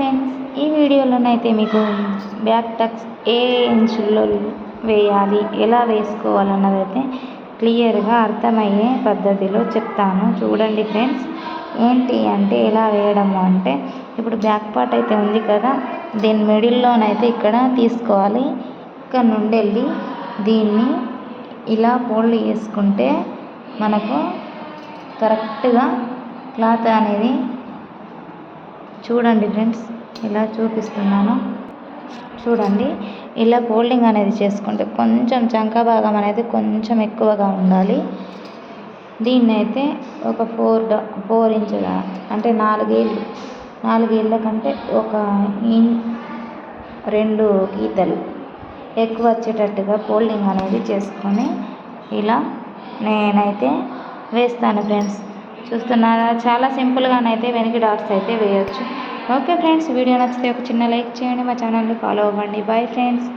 Friends, ఈ వీడియోలోనైతే మీకు back Tux ఏ ఇంచుల్లో వేయాలి, ఎలా వేసుకోవాలన్నది అయితే క్లియర్గా అర్థమయ్యే పద్ధతిలో చెప్తాను. చూడండి ఫ్రెండ్స్, ఏంటి అంటే ఎలా వేయడము అంటే, ఇప్పుడు బ్యాక్ పార్ట్ అయితే ఉంది కదా, దీని మిడిల్లోనైతే ఇక్కడ తీసుకోవాలి. ఇక్కడ నుండి వెళ్ళి దీన్ని ఇలా ఫోల్డ్ చేసుకుంటే మనకు కరెక్ట్గా క్లాత్ అనేది, చూడండి ఫ్రెండ్స్, ఇలా చూపిస్తున్నాను. చూడండి, ఇలా ఫోల్డింగ్ అనేది చేసుకుంటే కొంచెం చంక భాగం అనేది కొంచెం ఎక్కువగా ఉండాలి. దీన్ని అయితే ఒక 4 ఇంచుల అంటే 4 ఏళ్ళ కంటే ఒక 2 గీతలు ఎక్కువ వచ్చేటట్టుగా ఫోల్డింగ్ అనేది చేసుకొని ఇలా నేనైతే వేస్తాను ఫ్రెండ్స్. చూస్తున్నారా, చాలా సింపుల్గానైతే వెనక డాట్స్ అయితే వేయొచ్చు. ఓకే ఫ్రెండ్స్, వీడియో నచ్చితే ఒక చిన్న లైక్ చేయండి, మా ఛానల్ని ఫాలో అవ్వండి. Bye friends.